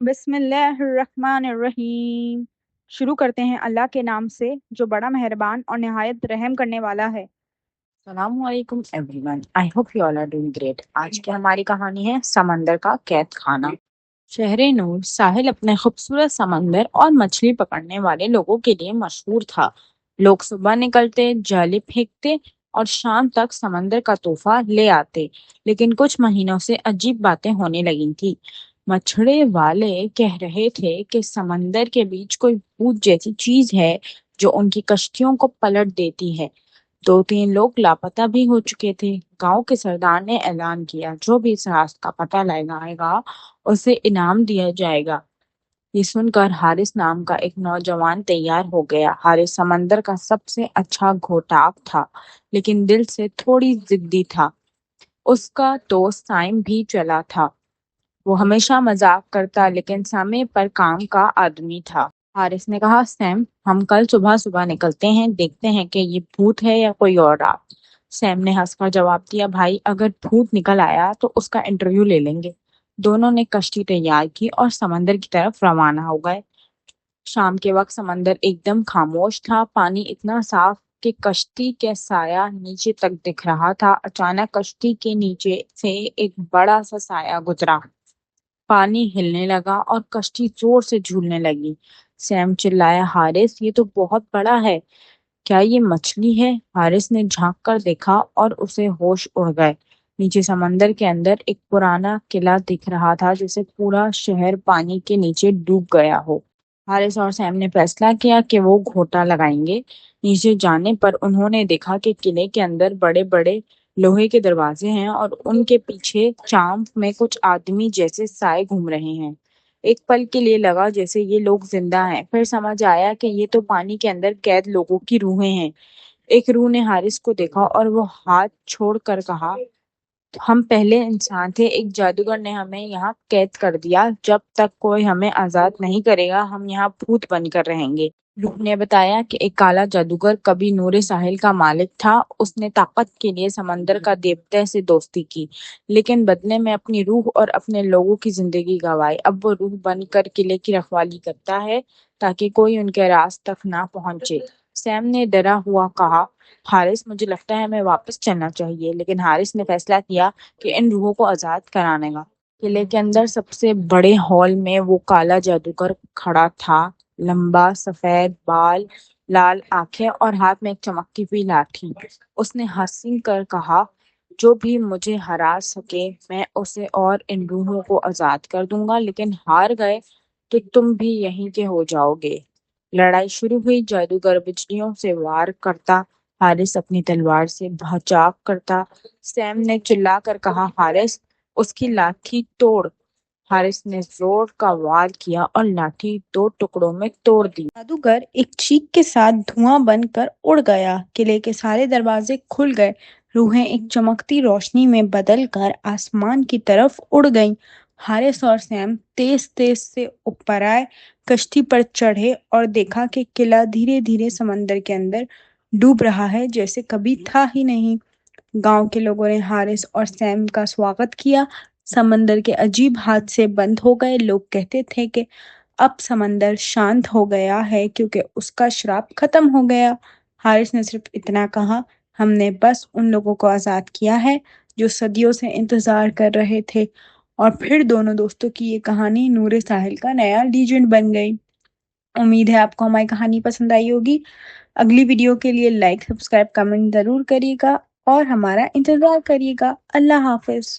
بسم اللہ الرحمن الرحیم۔ شروع کرتے ہیں اللہ کے نام سے جو بڑا مہربان اور نہایت رحم کرنے والا ہے۔ السلام علیکم everyone, I hope you all are doing great. آج کی ہماری کہانی ہے سمندر کا قید خانہ۔ شہر نور ساحل اپنے خوبصورت سمندر اور مچھلی پکڑنے والے لوگوں کے لیے مشہور تھا۔ لوگ صبح نکلتے، جالے پھینکتے اور شام تک سمندر کا تحفہ لے آتے، لیکن کچھ مہینوں سے عجیب باتیں ہونے لگی تھی۔ مچھڑے والے کہہ رہے تھے کہ سمندر کے بیچ کوئی بھوت جیسی چیز ہے جو ان کی کشتیوں کو پلٹ دیتی ہے۔ 2-3 لوگ لاپتہ بھی ہو چکے تھے۔ گاؤں کے سردار نے اعلان کیا، جو بھی اس راز کا پتہ لگائے گا اسے انعام دیا جائے گا۔ یہ سن کر حارث نام کا ایک نوجوان تیار ہو گیا۔ حارث سمندر کا سب سے اچھا گھوٹاک تھا، لیکن دل سے تھوڑی ضدی تھا۔ اس کا دوست سائم بھی چلا تھا۔ وہ ہمیشہ مذاق کرتا لیکن سمے پر کام کا آدمی تھا۔ حارث نے کہا، سیم، ہم کل صبح نکلتے ہیں، دیکھتے ہیں کہ یہ بھوت ہے یا کوئی اور رات۔ سیم نے ہنس کر جواب دیا، بھائی، اگر بھوت نکل آیا تو اس کا انٹرویو لے لیں گے۔ دونوں نے کشتی تیار کی اور سمندر کی طرف روانہ ہو گئے۔ شام کے وقت سمندر ایک دم خاموش تھا، پانی اتنا صاف کہ کشتی کے سایہ نیچے تک دکھ رہا تھا۔ اچانک کشتی کے نیچے سے ایک بڑا سا سایہ گزرا۔ پانی ہلنے لگا اور کشتی زور سے جھولنے لگی۔ سیم چلایا، حارث، یہ تو بہت بڑا ہے، کیا یہ مچھلی ہے؟ حارث نے جھانک کر دیکھا اور اسے ہوش اڑ گئے۔ نیچے سمندر کے اندر ایک پرانا قلعہ دکھ رہا تھا، جسے پورا شہر پانی کے نیچے ڈوب گیا ہو۔ حارث اور سیم نے فیصلہ کیا کہ وہ گھوٹا لگائیں گے۔ نیچے جانے پر انہوں نے دیکھا کہ قلعے کے اندر بڑے بڑے لوہے کے دروازے ہیں اور ان کے پیچھے چاند میں کچھ آدمی جیسے سائے گھوم رہے ہیں۔ ایک پل کے لیے لگا جیسے یہ لوگ زندہ ہیں، پھر سمجھ آیا کہ یہ تو پانی کے اندر قید لوگوں کی روحیں ہیں۔ ایک روح نے حارث کو دیکھا اور وہ ہاتھ چھوڑ کر کہا، ہم پہلے انسان تھے، ایک جادوگر نے ہمیں یہاں قید کر دیا، جب تک کوئی ہمیں آزاد نہیں کرے گا ہم یہاں بھوت بن کر رہیں گے۔ روح نے بتایا کہ ایک کالا جادوگر کبھی نور ساحل کا مالک تھا، اس نے طاقت کے لیے سمندر کا دیوتے سے دوستی کی، لیکن بدلے میں اپنی روح اور اپنے لوگوں کی زندگی گنوائی۔ اب وہ روح بن کر قلعے کی رکھوالی کرتا ہے تاکہ کوئی ان کے راز تک نہ پہنچے۔ سیم نے ڈرا ہوا کہا، حارث، مجھے لگتا ہے ہمیں واپس چلنا چاہیے، لیکن حارث نے فیصلہ کیا کہ ان روحوں کو آزاد کرانے گا۔ قلعے کے اندر سب سے بڑے ہال میں وہ کالا جادوگر کھڑا تھا، لمبا سفید بال، لال آنکھیں اور ہاتھ میں ایک چمکتی ہوئی لاٹھی۔ اس نے ہنس کر کہا، جو بھی مجھے ہرا سکے میں اسے اور ان روحوں کو آزاد کر دوں گا، لیکن ہار گئے تو تم بھی یہیں کے ہو جاؤ گے۔ لڑائی شروع ہوئی، جادوگر بجلیوں سے وار کرتا، حارث اپنی تلوار سے بھچاک کرتا۔ سیم نے چلا کر کہا، حارث، اس کی لاٹھی توڑ۔ حارث نے زور کا وار کیا اور لاٹھی 2 ٹکڑوں میں توڑ دی۔ جادوگر ایک چیخ کے ساتھ دھواں بن کر اڑ گیا۔ قلعے کے سارے دروازے کھل گئے، روحیں ایک چمکتی روشنی میں بدل کر آسمان کی طرف اڑ گئیں۔ حارث اور سیم تیز تیز سے اوپر آئے، کشتی پر چڑھے اور دیکھا کہ قلعہ دھیرے دھیرے سمندر کے اندر ڈوب رہا ہے جیسے کبھی تھا ہی نہیں۔ گاؤں کے لوگوں نے حارث اور سیم کا سواگت کیا۔ سمندر کے عجیب حادثے بند ہو گئے۔ لوگ کہتے تھے کہ اب سمندر شانت ہو گیا ہے کیونکہ اس کا شراپ ختم ہو گیا۔ حارث نے صرف اتنا کہا، ہم نے بس ان لوگوں کو آزاد کیا ہے جو صدیوں سے انتظار کر رہے تھے۔ اور پھر دونوں دوستوں کی یہ کہانی نور ساحل کا نیا لیجنڈ بن گئی۔ امید ہے آپ کو ہماری کہانی پسند آئی ہوگی۔ اگلی ویڈیو کے لیے لائک، سبسکرائب، کمنٹ ضرور کریے گا اور ہمارا انتظار کریے گا۔ اللہ حافظ۔